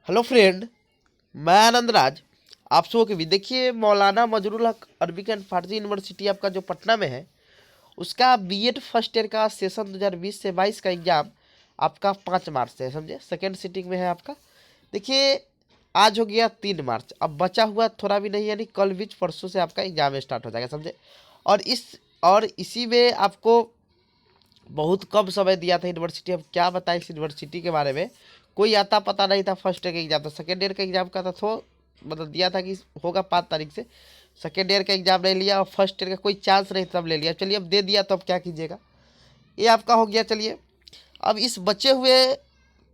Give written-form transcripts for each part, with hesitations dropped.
Hello friend, मैं आनंद राज। आप सबको के भी देखिए, मौलाना मजरूल हक अरबिक एंड फारसी यूनिवर्सिटी आपका जो पटना में है, उसका बीएड फर्स्ट ईयर का सेशन 2020 से 22 का एग्ज़ाम आपका 5 मार्च से है, समझे। सेकेंड सीटिंग में है आपका। देखिए, आज हो गया 3 मार्च, अब बचा हुआ थोड़ा भी नहीं, यानी कल बीच परसों से आपका एग्ज़ाम स्टार्ट हो जाएगा, समझे। और इसी में आपको बहुत कम समय दिया था यूनिवर्सिटी। अब क्या बताएं इस यूनिवर्सिटी के बारे में, कोई आता पता नहीं था। फर्स्ट ईयर का एग्जाम था, सेकेंड ईयर का एग्जाम का था, तो मतलब दिया था कि होगा 5 तारीख से। सेकेंड ईयर का एग्जाम नहीं लिया और फर्स्ट ईयर का कोई चांस नहीं तब ले लिया। चलिए, अब दे दिया तो अब क्या कीजिएगा, ये आपका हो गया। चलिए, अब इस बचे हुए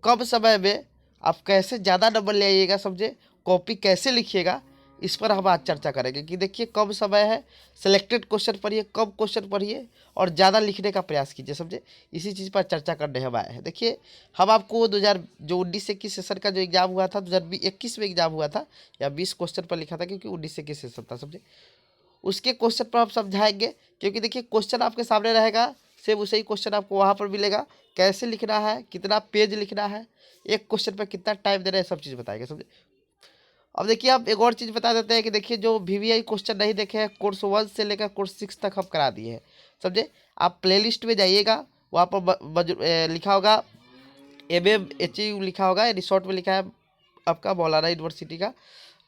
कम समय में आप कैसे ज़्यादा नंबर ले आइएगा, समझे, कॉपी कैसे लिखिएगा, इस पर हम आज चर्चा करेंगे। कि देखिए, कम समय है, सिलेक्टेड क्वेश्चन पढ़िए, कम क्वेश्चन पढ़िए और ज़्यादा लिखने का प्रयास कीजिए, समझे। इसी चीज़ पर चर्चा करने हम आए हैं। देखिए, हम आपको 2000 जो 19-21 सेशन का जो एग्ज़ाम हुआ था, 2021 में एग्ज़ाम हुआ था, या 20 क्वेश्चन पर लिखा था, क्योंकि 19-21 सेशन था, समझे। उसके क्वेश्चन पर हम समझाएंगे, क्योंकि देखिए क्वेश्चन आपके सामने रहेगा, सेम उसे ही क्वेश्चन आपको वहाँ पर मिलेगा। कैसे लिखना है, कितना पेज लिखना है, एक क्वेश्चन पर कितना टाइम देना है, सब चीज़ बताएंगे, समझे। अब देखिए, आप एक और चीज़ बता देते हैं कि देखिए, जो वीवीआई क्वेश्चन नहीं देखे हैं, कोर्स 1 से लेकर कोर्स 6 तक हम करा दिए हैं, समझे। आप प्लेलिस्ट में जाइएगा, वहाँ पर लिखा होगा MMHU लिखा होगा, रिसोर्ट में लिखा है आपका मौलाना यूनिवर्सिटी का,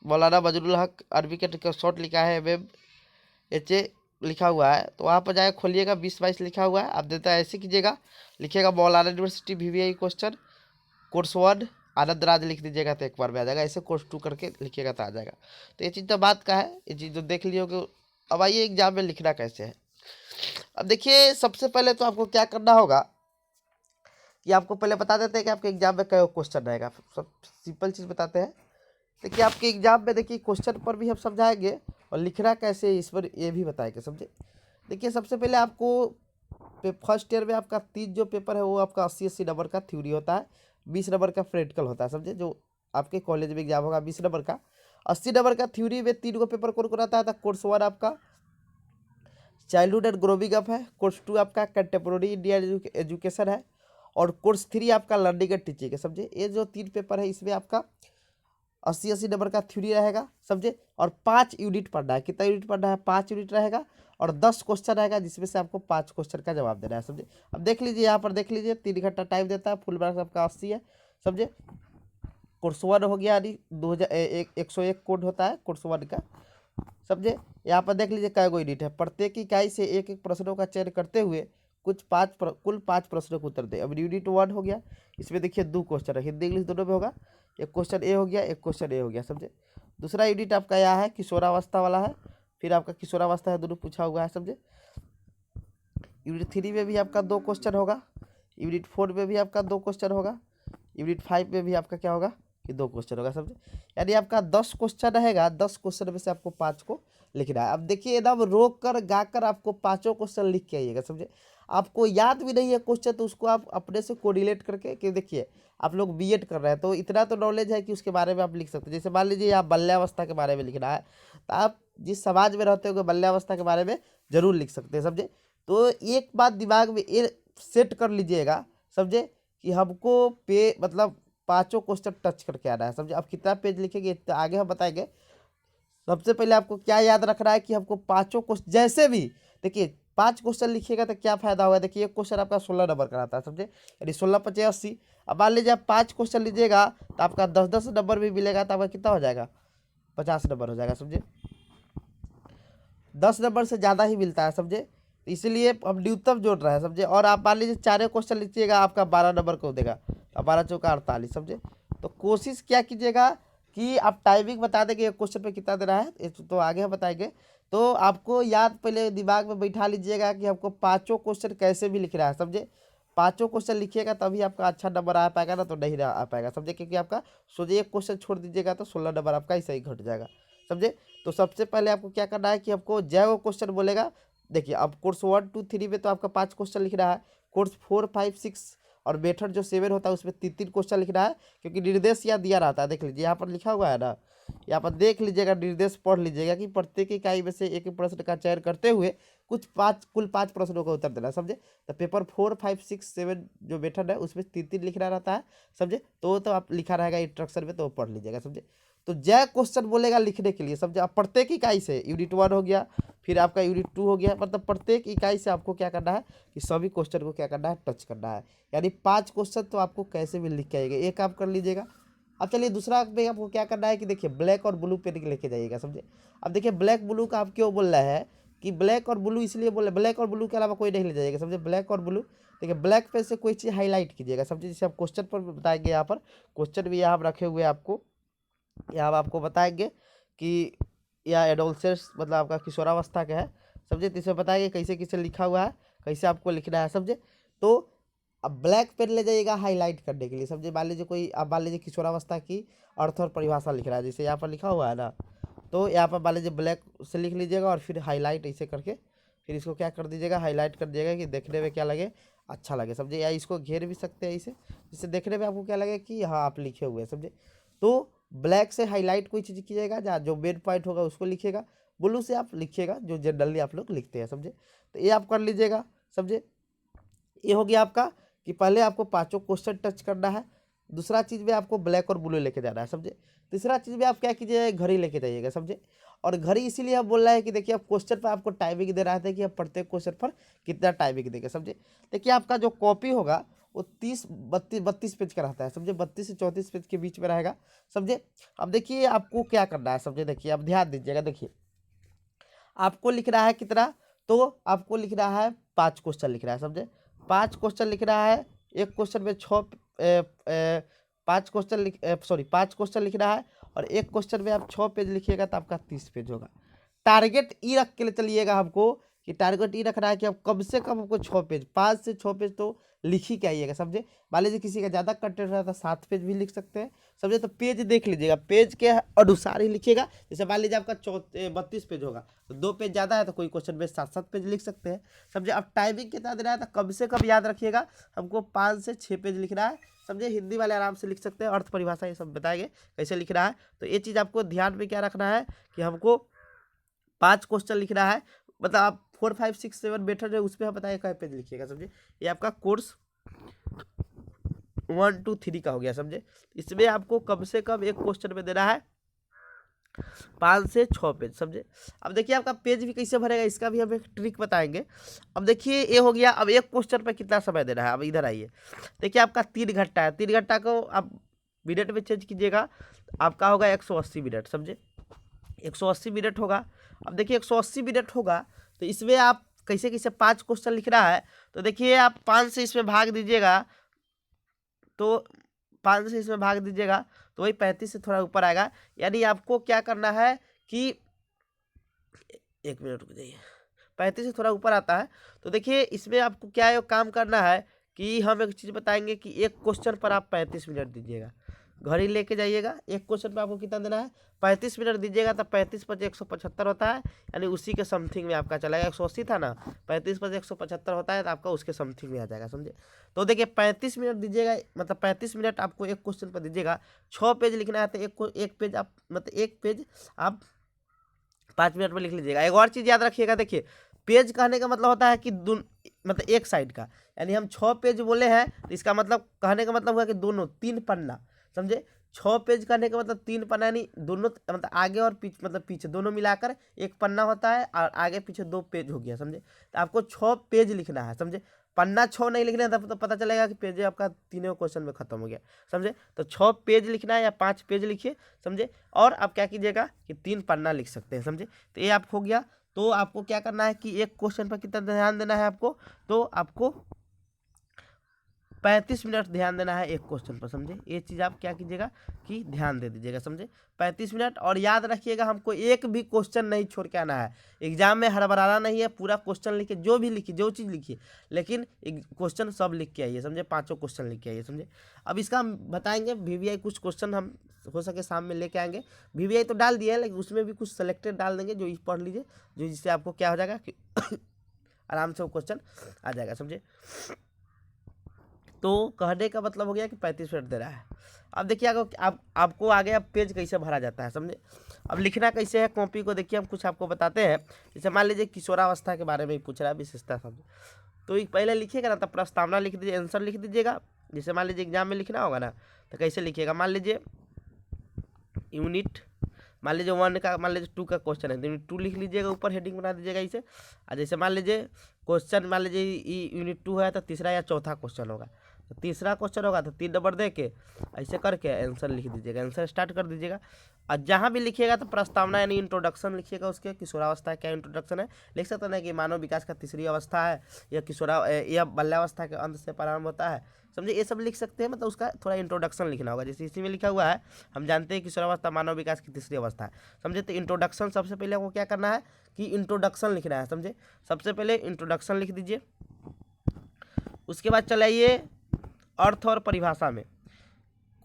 मौलाना मजरूल हक अरबी का शॉर्ट लिखा है, MMHA लिखा हुआ है। तो वहाँ पर जाए खोलिएगा, 20-22 लिखा हुआ है, आप देता है ऐसे कीजिएगा, लिखिएगा मौलाना university VVI question course 1 Anand Raj लिख दीजिएगा, तो एक बार में आ जाएगा। ऐसे कोर्स 2 करके लिखिएगा तो आ जाएगा। तो ये चीज़ तो बात का है, ये चीज़ तो देख लियो कि अब आइए एग्जाम में लिखना कैसे है। अब देखिए, सबसे पहले तो आपको क्या करना होगा कि आपको पहले बता देते हैं कि आपके एग्जाम में क्या क्वेश्चन रहेगा। सब सिंपल चीज़ बताते हैं। देखिए, आपके एग्जाम में देखिए क्वेश्चन पर भी हम समझाएंगे और लिखना कैसे है इस पर ये भी बताएंगे, समझे। देखिए, सबसे पहले आपको फर्स्ट ईयर में आपका 3 जो पेपर है वो आपका 80-80 नंबर का थ्योरी होता है, 20 नंबर का प्रैक्टिकल होता है, समझे। जो आपके कॉलेज में एग्जाम होगा 20 नंबर का, 80 नंबर का थ्योरी में 3 को पेपर कौन कराता है। कोर्स 1 आपका चाइल्डहुड एंड ग्रोविंग अप है, कोर्स 2 आपका कंटेम्प्रोरी इंडियन एजुकेशन है, और कोर्स 3 आपका लर्निंग एंड टीचिंग है, समझे। ये जो 3 पेपर है, इसमें आपका 80-80 नंबर का थ्योरी रहेगा, समझे। और 5 यूनिट पढ़ना है। कितना यूनिट पढ़ना है? 5 यूनिट रहेगा और 10 क्वेश्चन रहेगा, जिसमें से आपको 5 क्वेश्चन का जवाब देना है, समझे। अब देख लीजिए, यहाँ पर देख लीजिए, 3 घंटा टाइम देता है, फुल मार्क्स आपका 80 है, समझे। कोर्स 1 हो गया, यानी 101 कोड होता है कोर्स 1 का, समझे। यहाँ पर देख लीजिए कै गो यूनिट है। प्रत्येक इकाई से एक एक प्रश्नों का चयन करते हुए कुल 5 प्रश्नों को उत्तर दे। अब यूनिट 1 हो गया, इसमें देखिए 2 क्वेश्चन है, हिंदी इंग्लिश दोनों में होगा। एक क्वेश्चन ए हो गया, एक क्वेश्चन ए हो गया, समझे। दूसरा यूनिट आपका यह है, किशोरावस्था वाला है, फिर आपका किशोरावस्था है, दोनों पूछा हुआ है, समझे। यूनिट 3 में भी आपका 2 क्वेश्चन होगा, यूनिट 4 में भी आपका 2 क्वेश्चन होगा, यूनिट 5 में भी आपका क्या होगा कि 2 क्वेश्चन होगा, समझे। यानी आपका 10 क्वेश्चन रहेगा, 10 क्वेश्चन में से आपको 5 को लिखना है। अब देखिए, एकदम रोक कर गा कर आपको 5 क्वेश्चन लिख के आइएगा, समझे। आपको याद भी नहीं है क्वेश्चन, तो उसको आप अपने से कोरिलेट करके, कि देखिए आप लोग बीएड कर रहे हैं तो इतना तो नॉलेज है कि उसके बारे में आप लिख सकते हैं। जैसे मान लीजिए आप बाल्यावस्था के बारे में लिखना है, तो आप जिस समाज में रहते हो बाल्यावस्था के बारे में जरूर लिख सकते हैं, समझे। तो एक बात दिमाग में ये सेट कर लीजिएगा, समझे, कि हमको मतलब 5 क्वेश्चन टच करके आना है, समझे। अब कितना पेज लिखेंगे तो आगे हम बताएंगे। सबसे पहले आपको क्या याद रखना है कि हमको 5 क्वेश्चन, जैसे भी देखिए 5 क्वेश्चन लिखिएगा तो क्या फायदा होगा। देखिए, एक क्वेश्चन आपका 16 नंबर का आता है, समझे, यानी 16×5 = 80। अब मान लीजिए आप 5 क्वेश्चन लीजिएगा तो आपका 10-10 नंबर भी मिलेगा, तो आपका कितना हो जाएगा? 50 नंबर हो जाएगा, समझे। 10 नंबर से ज़्यादा ही मिलता है, समझे। इसलिए हम न्यूनतम जोड़ रहे हैं, समझे। और आप मान लीजिए 4 क्वेश्चन लीजिएगा, आपका 12 नंबर को देगा, 12×4 = 48, समझे। तो कोशिश क्या कीजिएगा कि आप टाइमिंग बता देंगे एक क्वेश्चन पे कितना देना है, तो आगे हम बताएंगे। तो आपको याद पहले दिमाग में बैठा लीजिएगा कि हमको 5 क्वेश्चन कैसे भी लिख रहा है, समझे। 5 क्वेश्चन लिखिएगा तभी आपका अच्छा नंबर आ पाएगा, ना तो नहीं आ पाएगा, समझे। क्योंकि आपका सोचिए एक क्वेश्चन छोड़ दीजिएगा तो 16 नंबर आपका ही सही घट जाएगा, समझे। तो सबसे पहले आपको क्या करना है कि आपको जय क्वेश्चन बोलेगा। देखिए, अब कोर्स 1 2 3 में तो आपका 5 क्वेश्चन लिख रहा है, कोर्स 4 5 6 और मेथड जो 7 होता है उसमें 3 क्वेश्चन लिखना है, क्योंकि निर्देश यहाँ दिया रहता है। देख लीजिए यहाँ पर लिखा हुआ है ना, यहाँ पर देख लीजिएगा, निर्देश पढ़ लीजिएगा कि प्रत्येक इकाई में से एक प्रश्न का चयन करते हुए कुल 5 प्रश्नों का उत्तर देना, समझे। तो पेपर 4, 5, 6, 7 जो मेथड है उसमें 3 लिखना रहता है, समझे। तो आप लिखा रहेगा इंस्ट्रक्शन में, तो पढ़ लीजिएगा, समझे। तो जय क्वेश्चन बोलेगा लिखने के लिए, समझे। अब प्रत्येक इकाई से यूनिट 1 हो गया, फिर आपका यूनिट 2 हो गया, मतलब प्रत्येक इकाई से आपको क्या करना है कि सभी क्वेश्चन को क्या करना है, टच करना है। यानी 5 क्वेश्चन तो आपको कैसे भी लिख के आएगा, एक आप कर लीजिएगा। अब चलिए दूसरा में आपको क्या करना है कि देखिए ब्लैक और ब्लू पेन लेके जाइएगा, समझे। अब देखिए ब्लैक ब्लू का आप क्यों बोल रहे हैं कि ब्लैक और ब्लू, इसलिए बोले ब्लैक और ब्लू के अलावा कोई नहीं ले जाइएगा, समझे। ब्लैक और ब्लू, देखिए ब्लैक पेन से कोई चीज़ हाईलाइट कीजिएगा, समझे। जैसे आप क्वेश्चन पर बताएंगे, यहाँ पर क्वेश्चन भी यहाँ रखे हुए आपको, यहाँ आपको बताएंगे कि या एडोलसेंस मतलब आपका किशोरावस्था का है, समझे। तो इसमें बताएंगे कैसे कैसे लिखा हुआ है, कैसे आपको लिखना है, समझे। तो अब ब्लैक पेन ले जाइएगा हाईलाइट करने के लिए, समझे। मान लीजिए कोई, अब मान लीजिए किशोरावस्था की अर्थ और परिभाषा लिख रहा है, जैसे यहाँ पर लिखा हुआ है ना, तो यहाँ पर मान लीजिए ब्लैक से लिख लीजिएगा और फिर हाईलाइट ऐसे करके फिर इसको क्या कर दीजिएगा, हाईलाइट कर दीजिएगा कि देखने में क्या लगे, अच्छा लगे, समझे। या इसको घेर भी सकते हैं इसे, जिससे देखने में आपको क्या लगे कि हाँ आप लिखे हुए हैं, समझे। तो ब्लैक से हाईलाइट कोई चीज़ कीजिएगा, जहाँ जो मेन पॉइंट होगा उसको लिखिएगा। ब्लू से आप लिखिएगा जो जनरली आप लोग लिखते हैं, समझे। तो ये आप कर लीजिएगा, समझे। ये हो गया आपका कि पहले आपको 5 क्वेश्चन टच करना है। दूसरा चीज़ में आपको ब्लैक और ब्लू लेके जाना है, समझे। तीसरा चीज़ में आप क्या कीजिएगा, घड़ी लेके जाइएगा, समझे। और घड़ी इसीलिए आप बोल रहा है कि देखिए आप क्वेश्चन पर आपको टाइमिंग दे रहा था कि आप प्रत्येक क्वेश्चन पर कितना टाइमिंग देंगे, समझे। देखिए आपका जो कॉपी होगा वो 32 पेज का रहता है, समझे। 32 से 34 पेज के बीच में रहेगा, समझे। अब देखिए आपको क्या करना है, समझे। देखिए आप ध्यान दीजिएगा, देखिए आपको लिख रहा है कितना, तो आपको लिख रहा है 5 क्वेश्चन लिख रहा है, समझे। 5 क्वेश्चन लिख रहा है, एक क्वेश्चन में 5 क्वेश्चन सॉरी 5 क्वेश्चन लिख रहा है, और एक क्वेश्चन में आप 6 पेज लिखिएगा तो आपका 30 पेज होगा। टारगेट ई रख के चलिएगा हमको, कि टारगेट ई रख रहा है कि अब कम से कम हमको 6 पेज, 5 से 6 पेज तो लिख ही के आइएगा, समझे। मान लीजिए किसी का ज़्यादा कंटेंट रहता है 7 पेज भी लिख सकते हैं, समझे। तो पेज देख लीजिएगा, पेज के अनुसार ही लिखिएगा। जैसे मान लीजिए आपका 32 पेज होगा, तो 2 पेज ज़्यादा है तो कोई क्वेश्चन में 7 पेज लिख सकते हैं, समझे। अब टाइमिंग कितना देना है, तो कम से कम याद रखिएगा हमको 5 से 6 पेज लिखना है, समझे। हिंदी वाले आराम से लिख सकते हैं, अर्थ परिभाषा ये सब बताएंगे कैसे लिखना है। तो ये चीज़ आपको ध्यान में क्या रखना है कि हमको 5 क्वेश्चन लिखना है, मतलब आप 4, 5, 6, 7 मेथड है उसमें आप बताइए क्या पेज लिखिएगा, समझे। ये आपका कोर्स 1, 2, 3 का हो गया, समझे। इसमें आपको कम से कम एक क्वेश्चन में देना है 5 से 6 पेज, समझे। अब देखिए आपका पेज भी कैसे भरेगा, इसका भी हम एक ट्रिक बताएंगे। अब देखिए ये हो गया, अब एक क्वेश्चन पर कितना समय देना है। अब इधर आइए, देखिए आपका 3 घंटा है, 3 घंटा को आप मिनट में चेंज कीजिएगा, आपका होगा 180 मिनट, समझे। 180 मिनट होगा। अब देखिए 180 मिनट होगा, तो इसमें आप कैसे कैसे 5 क्वेश्चन लिख रहा है, तो देखिए आप 5 से इसमें भाग दीजिएगा, तो 5 से इसमें भाग दीजिएगा तो वही 35 से थोड़ा ऊपर आएगा। यानी आपको क्या करना है कि 1 मिनट रुक जाइए, 35 से थोड़ा ऊपर आता है। तो देखिए इसमें आपको क्या है काम करना है कि हम एक चीज़ बताएंगे कि एक क्वेश्चन पर आप 35 मिनट दीजिएगा, घड़ी लेके जाइएगा। एक क्वेश्चन पे आपको कितना देना है, 35 मिनट दीजिएगा, तो 35 पर 175 होता है, यानी उसी के समथिंग में आपका चलेगा। 180 था ना, 35 पर 175 होता है, तो आपका उसके समथिंग में आ जाएगा, समझे। तो देखिए 35 मिनट दीजिएगा, मतलब 35 मिनट आपको एक क्वेश्चन पर दीजिएगा। 6 पेज लिखना है तो एक पेज आप, मतलब एक पेज आप 5 मिनट में लिख लीजिएगा। एक और चीज़ याद रखिएगा, देखिए पेज कहने का मतलब होता है कि मतलब एक साइड का, यानी हम 6 पेज बोले हैं तो इसका मतलब कहने का मतलब हुआ कि दोनों 3 पन्ना, समझे। 6 पेज कहने का मतलब 3 पन्ना, यानी दोनों मतलब आगे और पीछे, मतलब पीछे दोनों मिलाकर एक पन्ना होता है, और आगे पीछे 2 पेज हो गया, समझे। तो आपको 6 पेज लिखना है, समझे। पन्ना 6 नहीं लिखना है, तब तो पता चलेगा कि पेज आपका तीनों क्वेश्चन में खत्म हो गया, समझे। तो 6 पेज लिखना है या 5 पेज लिखिए, समझे। और आप क्या कीजिएगा कि 3 पन्ना लिख सकते हैं, समझे। तो ये आप हो गया। तो आपको क्या करना है कि एक क्वेश्चन पर कितना ध्यान देना है आपको, तो आपको 35 मिनट ध्यान देना है एक क्वेश्चन पर, समझे। ये चीज़ आप क्या कीजिएगा कि ध्यान दे दीजिएगा, समझे। 35 मिनट। और याद रखिएगा हमको एक भी क्वेश्चन नहीं छोड़ के आना है, एग्जाम में हड़बड़ाना नहीं है, पूरा क्वेश्चन लिखिए, जो भी लिखिए, जो चीज़ लिखिए, लेकिन क्वेश्चन सब लिख के आइए, समझे। 5 क्वेश्चन लिख के आइए, समझे। अब इसका हम बताएंगे VVI, कुछ क्वेश्चन हम हो सके शाम में लेके आएंगे। VVI तो डाल दिया है, लेकिन उसमें भी कुछ सेलेक्टेड डाल देंगे, जो पढ़ लीजिए, जो जिससे आपको क्या हो जाएगा कि आराम से वो क्वेश्चन आ जाएगा, समझे। तो कहने का मतलब हो गया कि 35 मिनट दे रहा है। अब देखिए आपको आगे अब पेज कैसे भरा जाता है समझे। अब लिखना कैसे है कॉपी को देखिए हम कुछ आपको बताते हैं। जैसे मान लीजिए किशोरावस्था के बारे में ही पूछ रहा है, विशेषता समझे। तो एक पहले लिखिएगा ना, तब प्रस्तावना लिख दीजिए, आंसर लिख दीजिएगा। जैसे मान लीजिए एग्जाम में लिखना होगा ना, तो कैसे लिखिएगा, मान लीजिए यूनिट, मान लीजिए 1 का, मान लीजिए 2 का क्वेश्चन है तो यूनिट 2 लिख लीजिएगा, ऊपर हेडिंग बना दीजिएगा इसे। और जैसे मान लीजिए क्वेश्चन, मान लीजिए यूनिट 2 है तो तीसरा या चौथा क्वेश्चन होगा, तो तीसरा क्वेश्चन होगा तो 3 नंबर दे के ऐसे करके आंसर लिख दीजिएगा, आंसर स्टार्ट कर दीजिएगा। और जहाँ भी लिखिएगा तो प्रस्तावना यानी इंट्रोडक्शन लिखिएगा उसके, किशोरावस्था क्या इंट्रोडक्शन है, लिख सकते हैं कि मानव विकास का तीसरी अवस्था है, यह बाल्यावस्था के अंत से प्रारंभ होता है समझे, ये सब लिख सकते हैं। मतलब उसका थोड़ा इंट्रोडक्शन लिखना होगा। जैसे इसी में लिखा हुआ है, हम जानते हैं किशोरावस्था मानव विकास की तीसरी अवस्था है समझे। तो इंट्रोडक्शन सबसे पहले आपको क्या करना है कि इंट्रोडक्शन लिखना है समझे। सबसे पहले इंट्रोडक्शन लिख दीजिए, उसके बाद चलाइए अर्थ और परिभाषा में।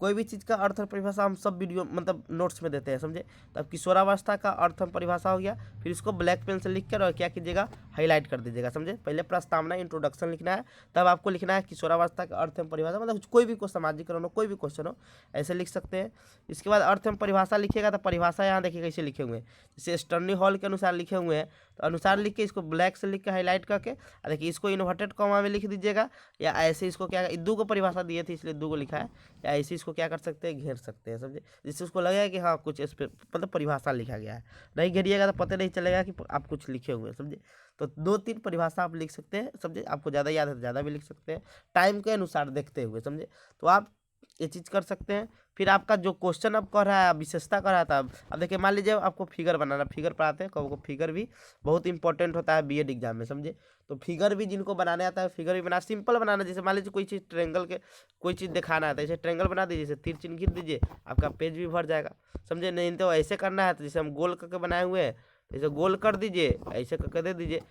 कोई भी चीज़ का अर्थ और परिभाषा हम सब वीडियो मतलब नोट्स में देते हैं समझे। तब किशोरावस्था का अर्थ और परिभाषा हो गया, फिर इसको ब्लैक पेन से लिख कर और क्या कीजिएगा, हाईलाइट कर दीजिएगा समझे। पहले प्रस्तावना इंट्रोडक्शन लिखना है, तब आपको लिखना है किशोरावस्था का अर्थ एवं परिभाषा, मतलब कोई भी सामाजिकरण हो, कोई भी क्वेश्चन हो ऐसे लिख सकते हैं। इसके बाद अर्थ एवं परिभाषा लिखिएगा, तो परिभाषा यहाँ देखिए कैसे लिखे हुए हैं, जैसे स्टर्नी हॉल के अनुसार लिखे हुए हैं, तो अनुसार लिख के इसको ब्लैक से लिख के हाईलाइट करके देखिए इसको इन्वर्टेड कॉमा में लिख दीजिएगा, या ऐसे इसको क्या, दो को परिभाषा दिए थे इसलिए 2 को लिखा है, या ऐसे इसको क्या कर सकते हैं, घेर सकते हैं समझे, जिससे उसको लगेगा कि हाँ कुछ इस पर मतलब परिभाषा लिखा गया है। नहीं घेरिएगा तो पता नहीं चलेगा कि आप कुछ लिखे हुए हैं समझे। तो 2-3 परिभाषा आप लिख सकते हैं समझे, आपको ज़्यादा याद है तो ज़्यादा भी लिख सकते हैं, टाइम के अनुसार देखते हुए समझे। तो आप ये चीज़ कर सकते हैं। फिर आपका जो क्वेश्चन अब कर रहा है, विशेषता कर रहा था, अब देखिए मान लीजिए आपको फिगर बनाना, फिगर पढ़ाते हैं कब को, फिगर भी बहुत इंपॉर्टेंट होता है बीएड एग्जाम में समझे। तो फिगर भी जिनको बनाने आता है, फिगर भी बना, सिंपल बनाना। जैसे मान लीजिए कोई चीज़ ट्रेंगल के कोई चीज़ दिखाना है तो जैसे ट्रेंगल बना दीजिए, जैसे तीर चिन्ह खींच दीजिए, आपका पेज भी भर जाएगा समझे। नहीं तो ऐसे करना है तो जैसे हम गोल करके बनाए हुए हैं, जैसे गोल कर दीजिए, ऐसे करके दे दीजिए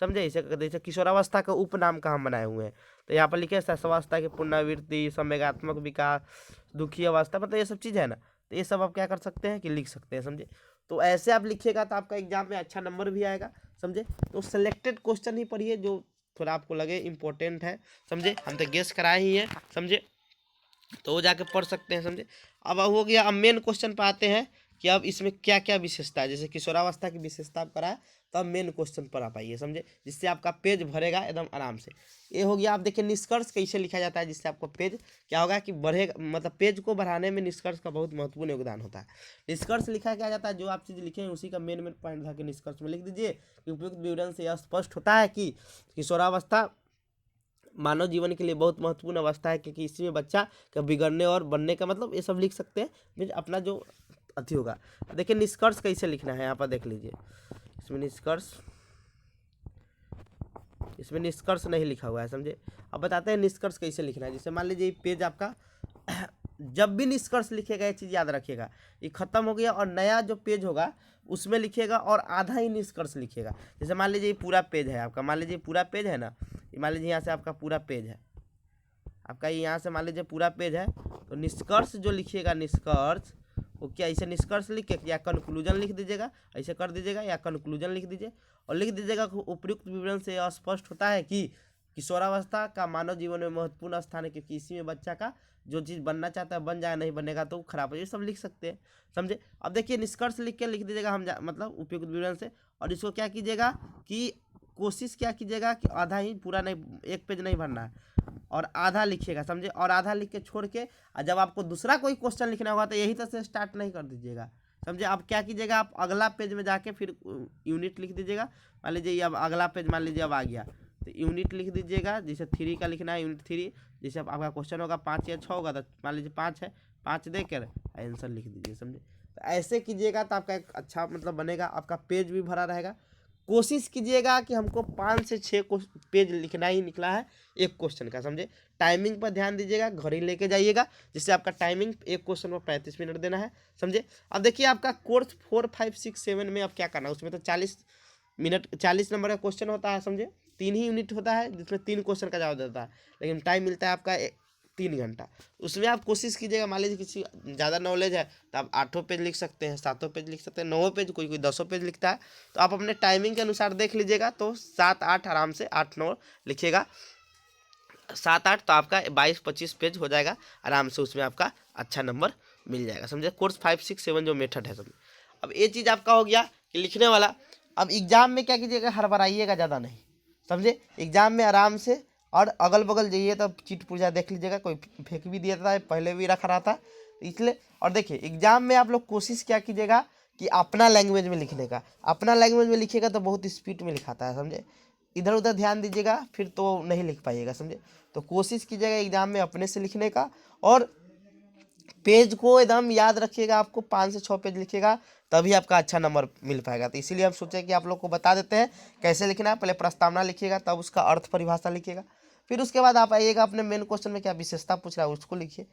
समझे, ऐसे करके जैसे किशोरावस्था का उपनाम का हम बनाए हुए हैं, तो यहाँ पर लिखे शैशवावस्था की पुनरावृत्ति, संवेगात्मक विकास, दुखी अवस्था, मतलब ये सब चीज़ है ना, तो ये सब आप क्या कर सकते हैं कि लिख सकते हैं समझे। तो ऐसे आप लिखिएगा तो आपका एग्जाम में अच्छा नंबर भी आएगा समझे। तो सिलेक्टेड क्वेश्चन ही पढ़िए जो थोड़ा आपको लगे इम्पोर्टेंट है समझे, हम तो गेस कराए ही है समझे, तो वो जाके पढ़ सकते हैं समझे। अब हो गया, अब मेन क्वेश्चन पर आते हैं कि अब इसमें क्या क्या विशेषता है। जैसे किशोरावस्था की विशेषता आप कराए तो अब मेन क्वेश्चन पर आ पाइए समझे, जिससे आपका पेज भरेगा एकदम आराम से। ये हो गया। आप देखिए निष्कर्ष कैसे लिखा जाता है, जिससे आपको पेज क्या होगा कि बढ़ेगा, मतलब पेज को बढ़ाने में निष्कर्ष का बहुत महत्वपूर्ण योगदान होता है। निष्कर्ष लिखा क्या जाता है, जो आप चीज़ लिखें उसी का मेन पॉइंट था कि निष्कर्ष में लिख दीजिए कि उपयुक्त विवरण से यह स्पष्ट होता है कि किशोरावस्था मानव जीवन के लिए बहुत महत्वपूर्ण अवस्था है, क्योंकि इसी में बच्चा का बिगड़ने और बनने का मतलब ये सब लिख सकते हैं अपना जो अति होगा। देखिए निष्कर्ष कैसे लिखना है, यहाँ पर देख लीजिए, इसमें निष्कर्ष नहीं लिखा हुआ है समझे। अब बताते हैं निष्कर्ष कैसे लिखना है। जैसे मान लीजिए पेज आपका जब भी निष्कर्ष लिखेगा, ये चीज़ याद रखिएगा, ये खत्म हो गया और नया जो पेज होगा उसमें लिखिएगा और आधा ही निष्कर्ष लिखिएगा। जैसे मान लीजिए ये पूरा पेज है आपका, मान लीजिए पूरा पेज है ना, मान लीजिए यहाँ से आपका पूरा पेज है, आपका यहाँ से मान लीजिए पूरा पेज है, तो निष्कर्ष जो लिखिएगा, निष्कर्ष वो क्या, ऐसे निष्कर्ष लिख के या कंक्लूजन लिख दीजिएगा, ऐसे कर दीजिएगा, या कंक्लूजन लिख दीजिए और लिख दीजिएगा उपयुक्त विवरण से यह स्पष्ट होता है कि किशोरावस्था का मानव जीवन में महत्वपूर्ण स्थान है, क्योंकि इसी में बच्चा का जो चीज़ बनना चाहता है बन जाए, नहीं बनेगा तो खराब हो, ये सब लिख सकते हैं समझे। अब देखिए निष्कर्ष लिख के लिख दीजिएगा हम मतलब उपयुक्त विवरण से, और इसको क्या कीजिएगा कि कोशिश क्या कीजिएगा कि आधा ही, पूरा नहीं, एक पेज नहीं भरना है और आधा लिखिएगा समझे, और आधा लिख के छोड़ के जब आपको दूसरा कोई क्वेश्चन लिखना होगा तो यही तरह से स्टार्ट नहीं कर दीजिएगा समझे। आप क्या कीजिएगा, आप अगला पेज में जाके फिर यूनिट लिख दीजिएगा। मान लीजिए अब अगला पेज मान लीजिए अब आ गया तो यूनिट लिख दीजिएगा, जैसे 3 का लिखना है, यूनिट 3, जैसे आपका क्वेश्चन होगा 5 या 6 होगा तो मान लीजिए 5 है, 5 देकर आंसर लिख दीजिए समझे। तो ऐसे कीजिएगा तो आपका एक अच्छा मतलब बनेगा, आपका पेज भी भरा रहेगा। कोशिश कीजिएगा कि हमको 5 से 6 पेज लिखना ही निकला है एक क्वेश्चन का समझे। टाइमिंग पर ध्यान दीजिएगा, घड़ी लेके जाइएगा, जिससे आपका टाइमिंग एक क्वेश्चन को 35 मिनट देना है समझे। अब देखिए आपका कोर्स 4, 5, 6, 7 में अब क्या करना है, उसमें तो 40 मिनट 40 नंबर का क्वेश्चन होता है समझे, 3 ही यूनिट होता है जिसमें 3 क्वेश्चन का जवाब देता है, लेकिन टाइम मिलता है आपका 3 घंटा। उसमें आप कोशिश कीजिएगा, मान लीजिए किसी ज़्यादा नॉलेज है तो आप 8 पेज लिख सकते हैं, 7 पेज लिख सकते हैं, 9 पेज, कोई कोई 10 पेज लिखता है, तो आप अपने टाइमिंग के अनुसार देख लीजिएगा, तो 7, 8 आराम से 8, 9 लिखिएगा। 7-8 तो आपका 22-25 पेज हो जाएगा आराम से, उसमें आपका अच्छा नंबर मिल जाएगा, समझे। कोर्स 5, 6, 7 जो मेथड है समझे। अब ये चीज़ आपका हो गया कि लिखने वाला। अब एग्जाम में क्या कीजिएगा, हड़बड़ाइएगा ज़्यादा नहीं, समझे। एग्जाम में आराम से, और अगल बगल जाइए तो चीट पुर्जा देख लीजिएगा, कोई फेंक भी दिया था, पहले भी रखा रहा था इसलिए। और देखिए एग्जाम में आप लोग कोशिश क्या कीजिएगा कि अपना लैंग्वेज में लिखने का, अपना लैंग्वेज में लिखिएगा तो बहुत स्पीड में लिखाता है, समझे। इधर उधर ध्यान दीजिएगा फिर तो नहीं लिख पाइएगा, समझे। तो कोशिश कीजिएगा एग्जाम में अपने से लिखने का, और पेज को एकदम याद रखिएगा, आपको 5 से 6 पेज लिखिएगा तभी आपका अच्छा नंबर मिल पाएगा। तो इसीलिए हम सोचे कि आप लोग को बता देते हैं कैसे लिखना है। पहले प्रस्तावना लिखिएगा, तब उसका अर्थ परिभाषा लिखिएगा, फिर उसके बाद आप आइएगा अपने मेन क्वेश्चन में क्या विशेषता पूछ रहा है उसको लिखिए,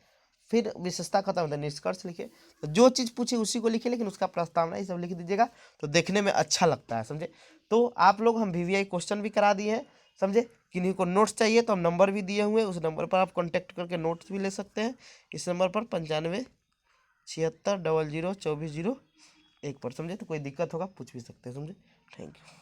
फिर विशेषता खत्म होता है निष्कर्ष लिखिए। तो जो चीज़ पूछी उसी को लिखिए, लेकिन उसका प्रस्तावना ये सब लिख दीजिएगा तो देखने में अच्छा लगता है, समझे। तो आप लोग हम VVI क्वेश्चन भी करा दिए हैं, समझे। किन्हीं को नोट्स चाहिए तो हम नंबर भी दिए हुए हैं, उस नंबर पर आप कॉन्टैक्ट करके नोट्स भी ले सकते हैं। इस नंबर पर 9576002401 पर, समझे। तो कोई दिक्कत होगा पूछ भी सकते हैं, समझे। Thank you.